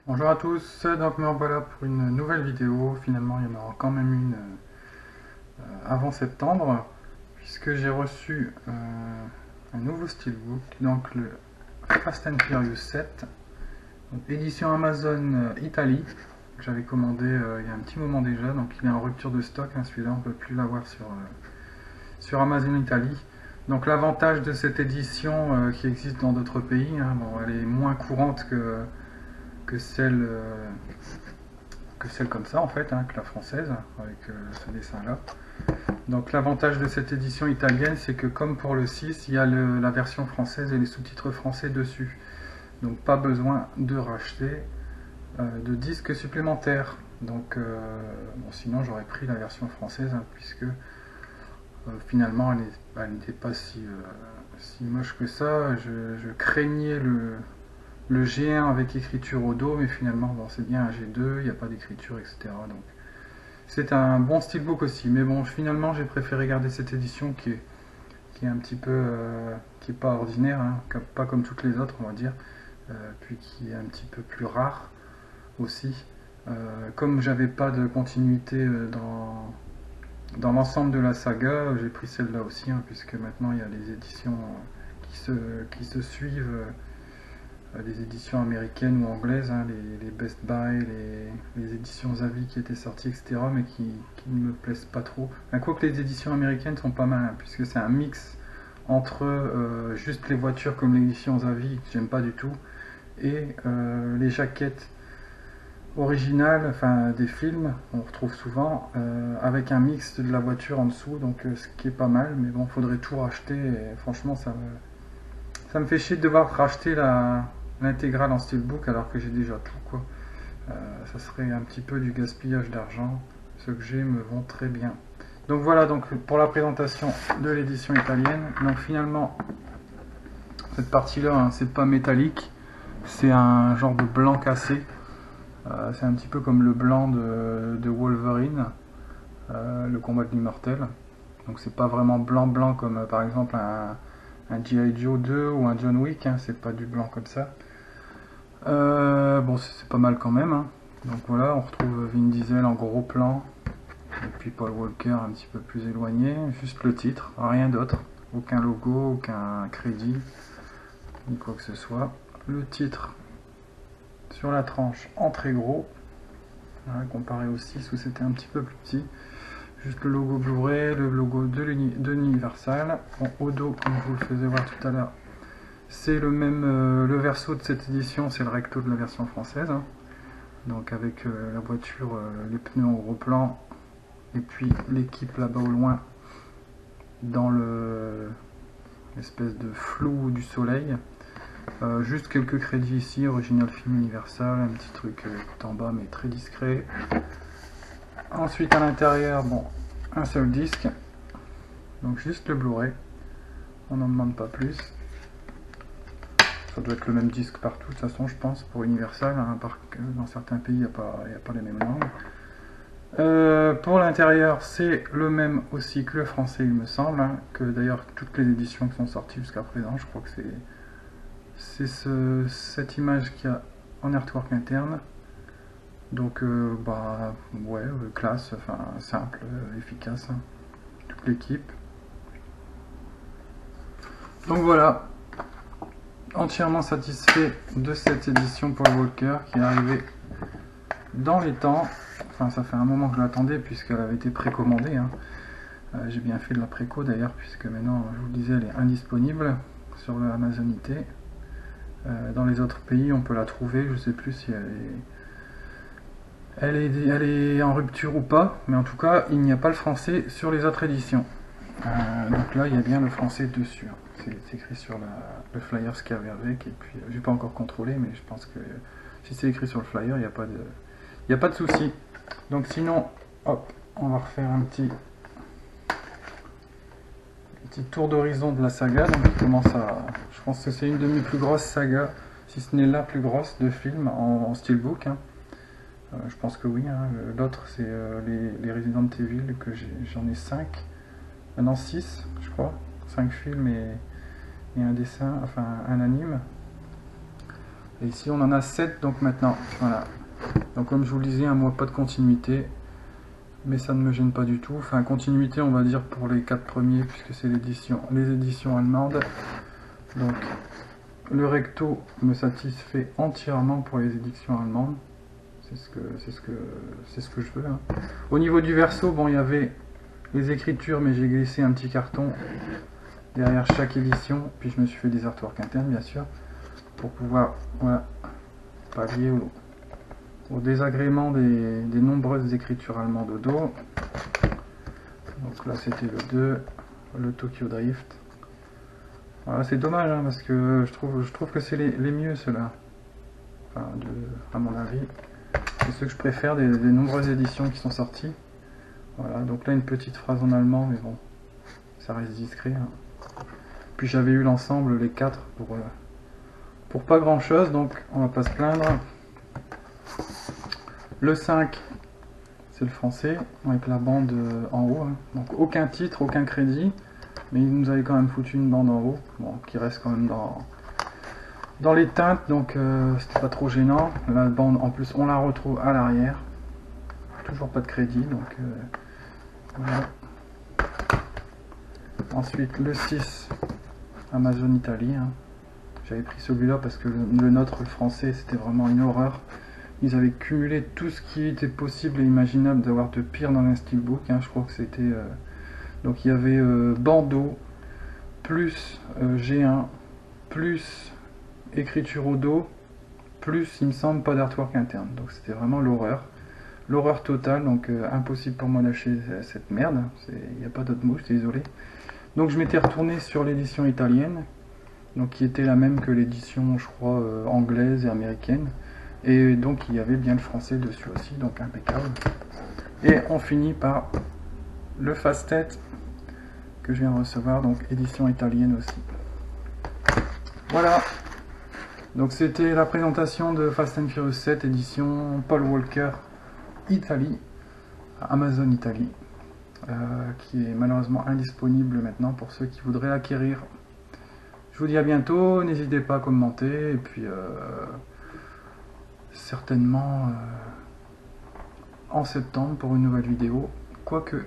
Bonjour à tous, donc me revoilà pour une nouvelle vidéo. Finalement, il y en aura quand même une avant septembre, puisque j'ai reçu un nouveau steelbook, donc le Fast and Furious 7, donc édition Amazon Italie, que j'avais commandé il y a un petit moment déjà, donc il est en rupture de stock, hein, celui-là on ne peut plus l'avoir sur Amazon Italie. Donc l'avantage de cette édition qui existe dans d'autres pays, hein, bon, elle est moins courante que celle comme ça en fait, hein, que la française, avec ce dessin-là. Donc l'avantage de cette édition italienne, c'est que comme pour le 6, il y a la version française et les sous-titres français dessus. Donc pas besoin de racheter de disques supplémentaires. Donc bon, sinon j'aurais pris la version française, hein, puisque finalement elle n'était pas si moche que ça. Je craignais le G1 avec écriture au dos, mais finalement bon, c'est bien un G2, il n'y a pas d'écriture, etc. Donc c'est un bon steelbook aussi, mais bon, finalement, j'ai préféré garder cette édition qui est un petit peu, qui est pas ordinaire, hein, pas comme toutes les autres, on va dire, puis qui est un petit peu plus rare aussi. Comme j'avais pas de continuité dans l'ensemble de la saga, j'ai pris celle-là aussi, hein, puisque maintenant il y a les éditions qui se suivent, des éditions américaines ou anglaises, hein, les Best Buy, les éditions Zavi qui étaient sorties, etc., mais qui ne me plaisent pas trop. Quoique les éditions américaines sont pas mal, hein, puisque c'est un mix entre juste les voitures comme l'édition Zavi, que j'aime pas du tout, et les jaquettes originales, enfin des films, on retrouve souvent, avec un mix de la voiture en dessous, donc ce qui est pas mal, mais bon, faudrait tout racheter, et franchement, ça me fait chier de devoir racheter l'intégrale en steelbook alors que j'ai déjà tout, quoi. Ça serait un petit peu du gaspillage d'argent. Ce que j'ai me vont très bien. Donc voilà donc pour la présentation de l'édition italienne. Donc finalement cette partie-là, hein, c'est pas métallique, c'est un genre de blanc cassé. C'est un petit peu comme le blanc de Wolverine, le combat de l'immortel. Donc c'est pas vraiment blanc blanc comme par exemple un G.I. Joe 2 ou un John Wick, hein, c'est pas du blanc comme ça. Bon, c'est pas mal quand même, hein. Donc voilà, on retrouve Vin Diesel en gros plan, et puis Paul Walker un petit peu plus éloigné, juste le titre, rien d'autre, aucun logo, aucun crédit, ni quoi que ce soit. Le titre sur la tranche en très gros, voilà, comparé au 6 où c'était un petit peu plus petit. Juste le logo Blu-ray, le logo de l'Universal. Bon, au dos, comme je vous le faisais voir tout à l'heure, c'est le même, le verso de cette édition, c'est le recto de la version française, hein. Donc avec la voiture, les pneus en gros plan, et puis l'équipe là-bas au loin dans l'espèce de flou du soleil. Juste quelques crédits ici, Original Film Universal, un petit truc tout en bas mais très discret. Ensuite à l'intérieur, bon, un seul disque, donc juste le Blu-ray, on n'en demande pas plus. Ça doit être le même disque partout de toute façon je pense pour Universal, hein, dans certains pays il n'y a pas les mêmes langues. Pour l'intérieur, c'est le même aussi que le français, il me semble, hein, que d'ailleurs toutes les éditions qui sont sorties jusqu'à présent, je crois que c'est cette image qu'il y a en artwork interne. Donc, bah, ouais, classe, enfin, simple, efficace, hein, toute l'équipe. Donc voilà, entièrement satisfait de cette édition Paul Walker qui est arrivée dans les temps. Enfin, ça fait un moment que je l'attendais puisqu'elle avait été précommandée, hein. J'ai bien fait de la préco d'ailleurs, puisque maintenant, je vous le disais, elle est indisponible sur le Amazon IT. Dans les autres pays, on peut la trouver, je sais plus si elle est en rupture ou pas, mais en tout cas, il n'y a pas le français sur les autres éditions. Donc là, il y a bien le français dessus, hein. C'est écrit sur le flyer ce qu'il y avait avec, et puis j'ai pas encore contrôlé, mais je pense que si c'est écrit sur le flyer, il n'y a pas de souci. Donc sinon, hop, on va refaire un petit tour d'horizon de la saga. Donc je pense que c'est une de mes plus grosses sagas, si ce n'est la plus grosse de films en steelbook, hein. Je pense que oui, hein. L'autre c'est les Resident Evil, que j'en ai 5, non 6 je crois, 5 films et un dessin, enfin un anime. Et ici on en a 7 donc maintenant. Voilà. Donc comme je vous le disais, un mois pas de continuité. Mais ça ne me gêne pas du tout. Enfin, continuité, on va dire, pour les 4 premiers, puisque c'est les éditions allemandes. Donc, le recto me satisfait entièrement pour les éditions allemandes. C'est ce que je veux. Hein. Au niveau du verso, bon, il y avait les écritures, mais j'ai glissé un petit carton derrière chaque édition. Puis je me suis fait des artworks internes, bien sûr, pour pouvoir, voilà, pallier au désagrément des nombreuses écritures allemandes au dos. Donc là c'était le 2, le Tokyo Drift. Voilà, c'est dommage hein, parce que je trouve que c'est les mieux ceux-là. Enfin, à mon avis. C'est ceux que je préfère des nombreuses éditions qui sont sorties. Voilà, donc là une petite phrase en allemand, mais bon, ça reste discret. Hein. Puis j'avais eu l'ensemble, les 4, pour pas grand chose, donc on va pas se plaindre. Le 5, c'est le français, avec la bande en haut. Hein. Donc aucun titre, aucun crédit, mais il nous avait quand même foutu une bande en haut, bon, qui reste quand même dans les teintes, donc c'était pas trop gênant. La bande, en plus, on la retrouve à l'arrière. Toujours pas de crédit, donc voilà. Ensuite, le 6, Amazon Italie. Hein. J'avais pris celui-là parce que le nôtre, le français, c'était vraiment une horreur. Ils avaient cumulé tout ce qui était possible et imaginable d'avoir de pire dans un steelbook. Hein. Je crois que c'était... Donc il y avait bandeau, plus G1, plus écriture au dos, plus, il me semble, pas d'artwork interne. Donc c'était vraiment l'horreur. L'horreur totale, donc impossible pour moi d'acheter cette merde. Il n'y a pas d'autre mot, je suis désolé. Donc je m'étais retourné sur l'édition italienne, donc qui était la même que l'édition, je crois, anglaise et américaine. Et donc il y avait bien le français dessus aussi, donc impeccable. Et on finit par le Fast-Tête que je viens de recevoir, donc édition italienne aussi. Voilà, donc c'était la présentation de Fast and Furious 7 édition Paul Walker Italie, Amazon Italie, qui est malheureusement indisponible maintenant pour ceux qui voudraient l'acquérir. Je vous dis à bientôt, n'hésitez pas à commenter, et puis certainement en septembre pour une nouvelle vidéo, quoique